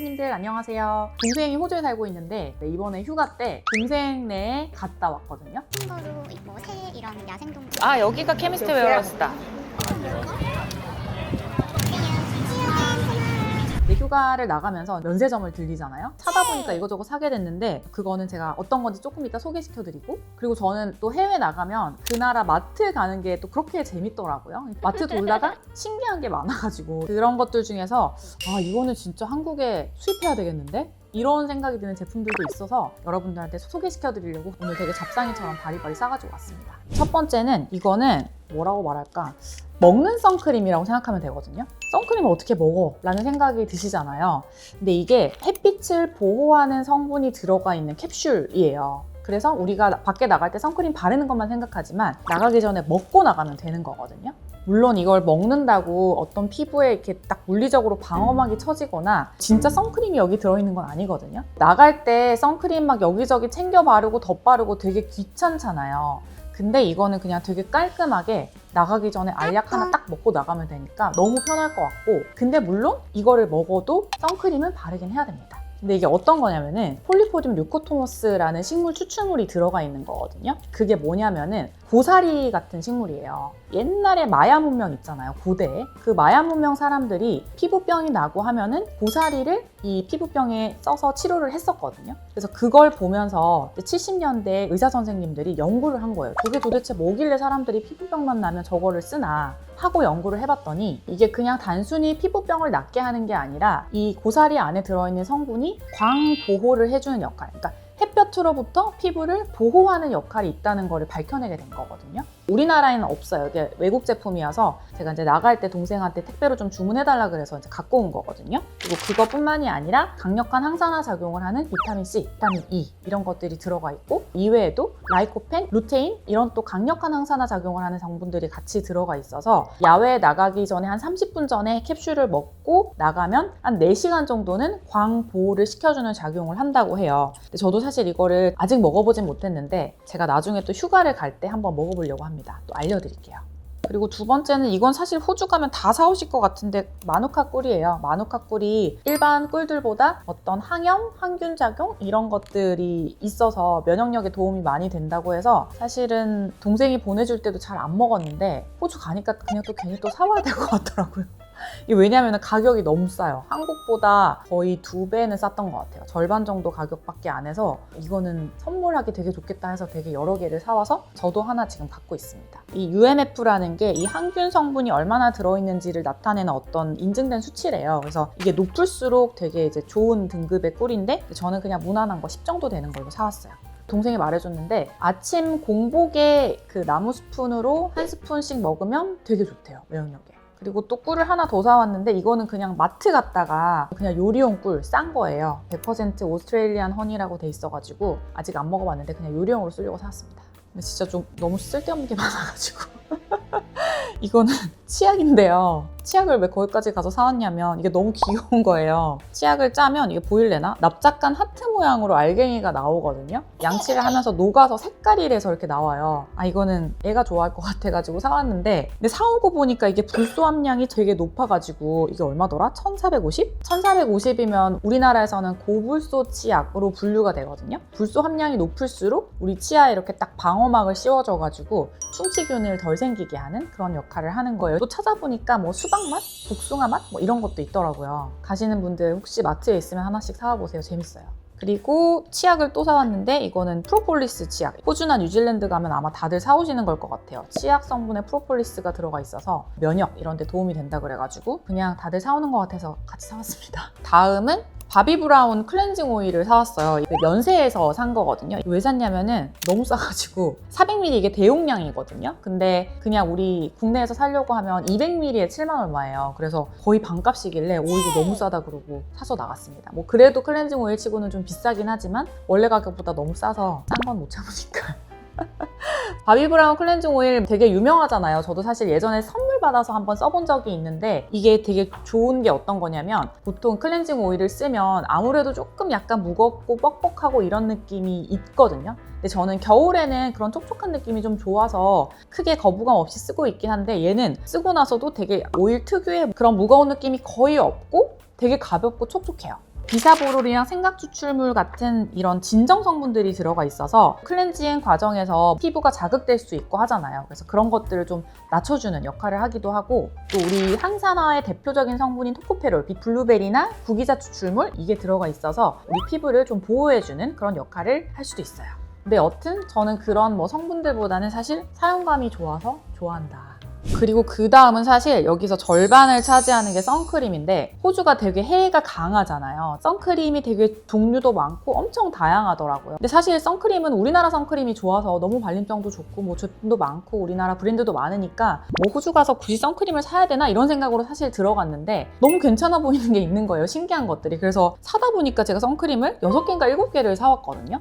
뷰티님들 안녕하세요. 동생이 호주에 살고 있는데 이번에 휴가 때 동생네에 갔다 왔거든요. 캥거루, 뭐 새 이런 야생동물. 아, 여기가 케미스트 웨어러스다. 근데 휴가를 나가면서 면세점을 들리잖아요. 찾아보니까 이거저거 사게 됐는데 그거는 제가 어떤 건지 조금 이따 소개시켜드리고, 그리고 저는 또 해외 나가면 그 나라 마트 가는 게 또 그렇게 재밌더라고요. 마트 돌다가 신기한 게 많아가지고 그런 것들 중에서 아, 이거는 진짜 한국에 수입해야 되겠는데? 이런 생각이 드는 제품들도 있어서 여러분들한테 소개시켜드리려고 오늘 되게 잡상이처럼 바리바리 싸가지고 왔습니다. 첫 번째는 이거는 뭐라고 말할까? 먹는 선크림이라고 생각하면 되거든요. 선크림을 어떻게 먹어? 라는 생각이 드시잖아요. 근데 이게 햇빛을 보호하는 성분이 들어가 있는 캡슐이에요. 그래서 우리가 밖에 나갈 때 선크림 바르는 것만 생각하지만 나가기 전에 먹고 나가면 되는 거거든요. 물론 이걸 먹는다고 어떤 피부에 이렇게 딱 물리적으로 방어막이 쳐지거나 진짜 선크림이 여기 들어있는 건 아니거든요. 나갈 때 선크림 막 여기저기 챙겨 바르고 덧바르고 되게 귀찮잖아요. 근데 이거는 그냥 되게 깔끔하게 나가기 전에 알약 하나 딱 먹고 나가면 되니까 너무 편할 것 같고, 근데 물론 이거를 먹어도 선크림은 바르긴 해야 됩니다. 근데 이게 어떤 거냐면은 폴리포듐 류코토모스라는 식물 추출물이 들어가 있는 거거든요. 그게 뭐냐면은 고사리 같은 식물이에요. 옛날에 마야 문명 있잖아요, 고대에. 그 마야 문명 사람들이 피부병이 나고 하면은 고사리를 이 피부병에 써서 치료를 했었거든요. 그래서 그걸 보면서 70년대 의사 선생님들이 연구를 한 거예요. 저게 도대체 뭐길래 사람들이 피부병만 나면 저거를 쓰나 하고 연구를 해봤더니 이게 그냥 단순히 피부병을 낫게 하는 게 아니라 이 고사리 안에 들어있는 성분이 광 보호를 해주는 역할, 그러니까 햇볕으로부터 피부를 보호하는 역할이 있다는 거를 밝혀내게 된 거거든요. 우리나라에는 없어요. 이게 외국 제품이어서 제가 이제 나갈 때 동생한테 택배로 좀 주문해달라 그래서 이제 갖고 온 거거든요. 그리고 그것뿐만이 아니라 강력한 항산화 작용을 하는 비타민 C, 비타민 E 이런 것들이 들어가 있고, 이외에도 라이코펜, 루테인 이런 또 강력한 항산화 작용을 하는 성분들이 같이 들어가 있어서 야외에 나가기 전에 한 30분 전에 캡슐을 먹고 나가면 한 4시간 정도는 광 보호를 시켜주는 작용을 한다고 해요. 근데 저도 사실 이거를 아직 먹어보진 못했는데 제가 나중에 또 휴가를 갈 때 한번 먹어보려고 합니다. 또 알려드릴게요. 그리고 두 번째는 이건 사실 호주 가면 다 사오실 것 같은데 마누카 꿀이에요. 마누카 꿀이 일반 꿀들보다 어떤 항염, 항균 작용 이런 것들이 있어서 면역력에 도움이 많이 된다고 해서 사실은 동생이 보내줄 때도 잘 안 먹었는데 호주 가니까 그냥 또 괜히 또 사와야 될 것 같더라고요. 이게 왜냐면 가격이 너무 싸요. 한국보다 거의 2배는 쌌던 것 같아요. 절반 정도 가격밖에 안 해서 이거는 선물하기 되게 좋겠다 해서 되게 여러 개를 사와서 저도 하나 지금 갖고 있습니다. 이 UMF라는 게 이 항균 성분이 얼마나 들어있는지를 나타내는 어떤 인증된 수치래요. 그래서 이게 높을수록 되게 이제 좋은 등급의 꿀인데 저는 그냥 무난한 거 10 정도 되는 걸로 사왔어요. 동생이 말해줬는데 아침 공복에 그 나무 스푼으로 한 스푼씩 먹으면 되게 좋대요, 면역력에. 그리고 또 꿀을 하나 더 사왔는데 이거는 그냥 마트 갔다가 그냥 요리용 꿀 싼 거예요. 100% 오스트레일리안 허니라고 돼 있어가지고 아직 안 먹어봤는데 그냥 요리용으로 쓰려고 사왔습니다. 근데 진짜 좀 너무 쓸데없는 게 많아가지고 이거는 치약인데요. 치약을 왜 거기까지 가서 사왔냐면 이게 너무 귀여운 거예요. 치약을 짜면 이게 보일래나? 납작한 하트 모양으로 알갱이가 나오거든요. 양치를 하면서 녹아서 색깔이라서 이렇게 나와요. 아, 이거는 애가 좋아할 것 같아가지고 사왔는데 근데 사오고 보니까 이게 불소 함량이 되게 높아가지고 이게 얼마더라? 1450? 1450이면 우리나라에서는 고불소 치약으로 분류가 되거든요. 불소 함량이 높을수록 우리 치아에 이렇게 딱 방어막을 씌워줘가지고 충치균을 덜 생기게 하는 그런 역할을 하는 거예요. 또 찾아보니까 뭐 수박맛? 복숭아맛? 뭐 이런 것도 있더라고요. 가시는 분들 혹시 마트에 있으면 하나씩 사와보세요. 재밌어요. 그리고 치약을 또 사왔는데 이거는 프로폴리스 치약. 호주나 뉴질랜드 가면 아마 다들 사오시는 걸 것 같아요. 치약 성분에 프로폴리스가 들어가 있어서 면역 이런 데 도움이 된다 그래가지고 그냥 다들 사오는 것 같아서 같이 사왔습니다. 다음은 바비브라운 클렌징 오일을 사왔어요. 면세에서 산 거거든요. 왜 샀냐면은 너무 싸가지고 400ml 이게 대용량이거든요. 근데 그냥 우리 국내에서 사려고 하면 200ml에 7만 얼마예요. 그래서 거의 반값이길래 오, 이거 너무 싸다 그러고 사서 나갔습니다. 뭐 그래도 클렌징 오일 치고는 좀 비싸긴 하지만 원래 가격보다 너무 싸서 싼 건 못 참으니까. 바비브라운 클렌징 오일 되게 유명하잖아요. 저도 사실 예전에 선물 받아서 한번 써본 적이 있는데 이게 되게 좋은 게 어떤 거냐면 보통 클렌징 오일을 쓰면 아무래도 조금 약간 무겁고 뻑뻑하고 이런 느낌이 있거든요. 근데 저는 겨울에는 그런 촉촉한 느낌이 좀 좋아서 크게 거부감 없이 쓰고 있긴 한데 얘는 쓰고 나서도 되게 오일 특유의 그런 무거운 느낌이 거의 없고 되게 가볍고 촉촉해요. 비사보롤이랑 생각 추출물 같은 이런 진정 성분들이 들어가 있어서 클렌징 과정에서 피부가 자극될 수 있고 하잖아요. 그래서 그런 것들을 좀 낮춰주는 역할을 하기도 하고, 또 우리 항산화의 대표적인 성분인 토코페롤, 블루베리나 구기자 추출물 이게 들어가 있어서 우리 피부를 좀 보호해주는 그런 역할을 할 수도 있어요. 근데 여튼 저는 그런 뭐 성분들보다는 사실 사용감이 좋아서 좋아한다. 그리고 그 다음은 사실 여기서 절반을 차지하는 게 선크림인데, 호주가 되게 해가 강하잖아요. 선크림이 되게 종류도 많고 엄청 다양하더라고요. 근데 사실 선크림은 우리나라 선크림이 좋아서 너무 발림성도 좋고 뭐 제품도 많고 우리나라 브랜드도 많으니까 뭐 호주 가서 굳이 선크림을 사야 되나 이런 생각으로 사실 들어갔는데 너무 괜찮아 보이는 게 있는 거예요. 신기한 것들이. 그래서 사다 보니까 제가 선크림을 6개인가 7개를 사왔거든요.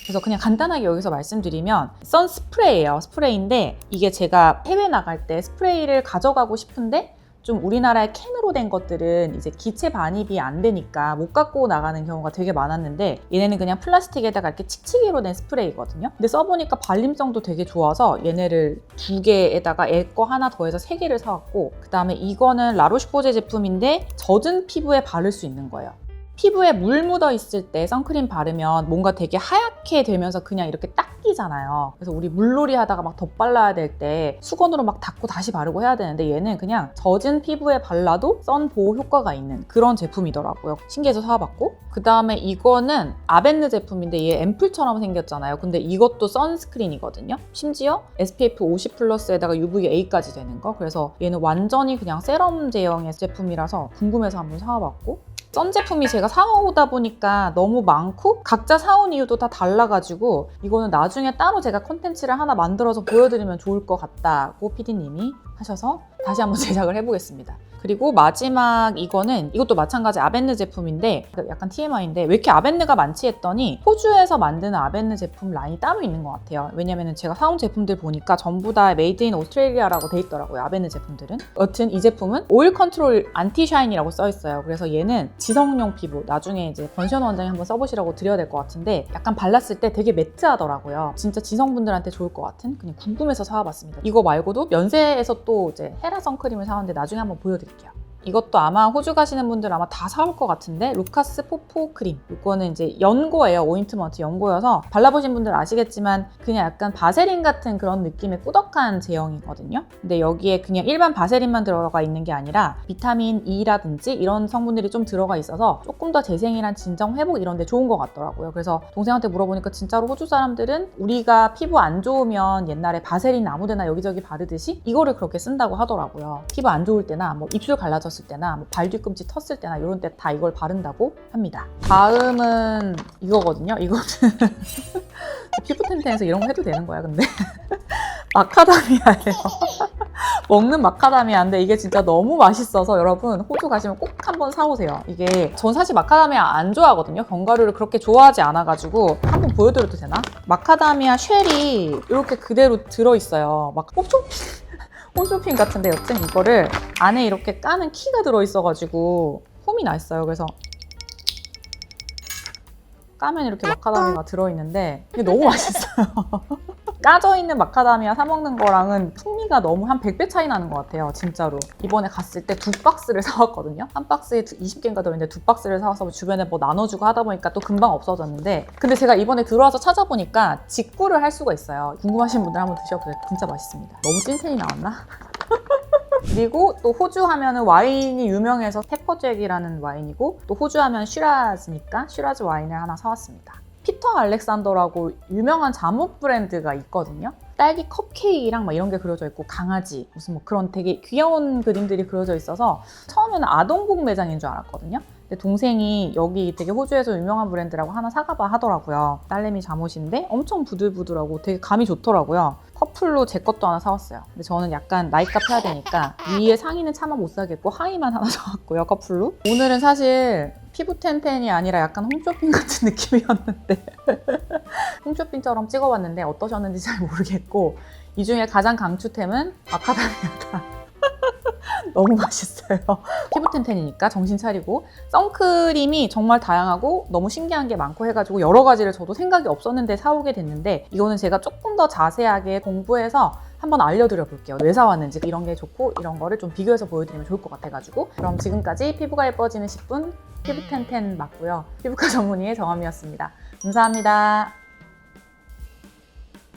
그래서 그냥 간단하게 여기서 말씀드리면 선스프레이예요. 스프레이인데 이게 제가 해외 나갈 때 스프레이를 가져가고 싶은데 좀 우리나라의 캔으로 된 것들은 이제 기체 반입이 안 되니까 못 갖고 나가는 경우가 되게 많았는데, 얘네는 그냥 플라스틱에다가 이렇게 칙칙이로 된 스프레이거든요. 근데 써보니까 발림성도 되게 좋아서 얘네를 2개에다가 얘 거 하나 더해서 3개를 사왔고, 그 다음에 이거는 라로시포제 제품인데 젖은 피부에 바를 수 있는 거예요. 피부에 물 묻어 있을 때 선크림 바르면 뭔가 되게 하얗게 되면서 그냥 이렇게 닦이잖아요. 그래서 우리 물놀이 하다가 막 덧발라야 될 때 수건으로 막 닦고 다시 바르고 해야 되는데, 얘는 그냥 젖은 피부에 발라도 선 보호 효과가 있는 그런 제품이더라고요. 신기해서 사와봤고, 그 다음에 이거는 아벤느 제품인데 얘 앰플처럼 생겼잖아요. 근데 이것도 선스크린이거든요. 심지어 SPF 50 플러스에다가 UVA까지 되는 거. 그래서 얘는 완전히 그냥 세럼 제형의 제품이라서 궁금해서 한번 사와봤고, 선 제품이 제가 사오다 보니까 너무 많고 각자 사온 이유도 다 달라가지고 이거는 나중에 따로 제가 콘텐츠를 하나 만들어서 보여드리면 좋을 것 같다고 PD님이 하셔서 다시 한번 제작을 해보겠습니다. 그리고 마지막 이것도 마찬가지 아벤느 제품인데, 약간 TMI인데 왜 이렇게 아벤느가 많지 했더니 호주에서 만드는 아벤느 제품 라인이 따로 있는 것 같아요. 왜냐면 제가 사온 제품들 보니까 전부 다 메이드 인 오스트레일리아라고 돼 있더라고요. 아벤느 제품들은. 여튼 이 제품은 오일 컨트롤 안티 샤인이라고 써 있어요. 그래서 얘는 지성용 피부, 나중에 이제 권시현 원장이 한번 써보시라고 드려야 될 것 같은데 약간 발랐을 때 되게 매트하더라고요. 진짜 지성분들한테 좋을 것 같은, 그냥 궁금해서 사와봤습니다. 이거 말고도 면세에서 또 이제 헤라 선크림을 사왔는데 나중에 한번 보여드릴게요. 이것도 아마 호주 가시는 분들 아마 다 사올 것 같은데, 루카스 포포 크림. 이거는 이제 연고예요. 오인트먼트 연고여서 발라보신 분들 아시겠지만 그냥 약간 바세린 같은 그런 느낌의 꾸덕한 제형이거든요. 근데 여기에 그냥 일반 바세린만 들어가 있는 게 아니라 비타민 E라든지 이런 성분들이 좀 들어가 있어서 조금 더 재생이랑 진정 회복 이런 데 좋은 것 같더라고요. 그래서 동생한테 물어보니까 진짜로 호주 사람들은 우리가 피부 안 좋으면 옛날에 바세린 아무데나 여기저기 바르듯이 이거를 그렇게 쓴다고 하더라고요. 피부 안 좋을 때나 뭐 입술 갈라졌을 때나 뭐 발 뒤꿈치 텄을 때나 이런 때 다 이걸 바른다고 합니다. 다음은 이거거든요. 이거는 피부 텐텐에서 이런 거 해도 되는 거야 근데 마카다미아예요. 먹는 마카다미아인데 이게 진짜 너무 맛있어서 여러분 호주 가시면 꼭 한번 사오세요. 이게 전 사실 마카다미아 안 좋아하거든요. 견과류를 그렇게 좋아하지 않아가지고 한번 보여드려도 되나? 마카다미아 쉘이 이렇게 그대로 들어있어요. 막 홈쇼핑 같은데 여튼 이거를 안에 이렇게 까는 키가 들어있어가지고 홈이 나 있어요. 그래서 까면 이렇게 마카다미아가 들어있는데 이게 너무 맛있어요. 까져있는 마카다미아 사 먹는 거랑은 풍미가 너무 한 100배 차이 나는 것 같아요. 진짜로. 이번에 갔을 때 2박스를 사왔거든요. 한 박스에 20개인가 들어있는데 2박스를 사와서 주변에 뭐 나눠주고 하다 보니까 또 금방 없어졌는데, 근데 제가 이번에 들어와서 찾아보니까 직구를 할 수가 있어요. 궁금하신 분들 한번 드셔보세요. 진짜 맛있습니다. 너무 찐텐이 나왔나? 그리고 또 호주 하면은 와인이 유명해서 페퍼잭이라는 와인이고, 또 호주 하면 쉬라즈니까 쉬라즈 와인을 하나 사왔습니다. 피터 알렉산더라고 유명한 잠옷 브랜드가 있거든요. 딸기 컵케이크랑 막 이런 게 그려져 있고 강아지 무슨 뭐 그런 되게 귀여운 그림들이 그려져 있어서 처음에는 아동복 매장인 줄 알았거든요. 근데 동생이 여기 되게 호주에서 유명한 브랜드라고 하나 사가봐 하더라고요. 딸내미 잠옷인데 엄청 부들부들하고 되게 감이 좋더라고요. 커플로 제 것도 하나 사왔어요. 근데 저는 약간 나이값 해야 되니까 위에 상의는 차마 못 사겠고 하의만 하나 사왔고요. 커플로. 오늘은 사실 피부 텐텐이 아니라 약간 홈쇼핑 같은 느낌이었는데 홈쇼핑처럼 찍어봤는데 어떠셨는지 잘 모르겠고, 이 중에 가장 강추템은 마카다미아다. 너무 맛있어요. 피부 텐텐이니까 정신 차리고 선크림이 정말 다양하고 너무 신기한 게 많고 해가지고 여러 가지를 저도 생각이 없었는데 사오게 됐는데 이거는 제가 조금 더 자세하게 공부해서 한번 알려드려 볼게요. 왜 사왔는지 이런 게 좋고 이런 거를 좀 비교해서 보여드리면 좋을 것 같아가지고 그럼 지금까지 피부가 예뻐지는 10분 피부 텐텐 맞고요. 피부과 전문의의 정함이었습니다. 감사합니다.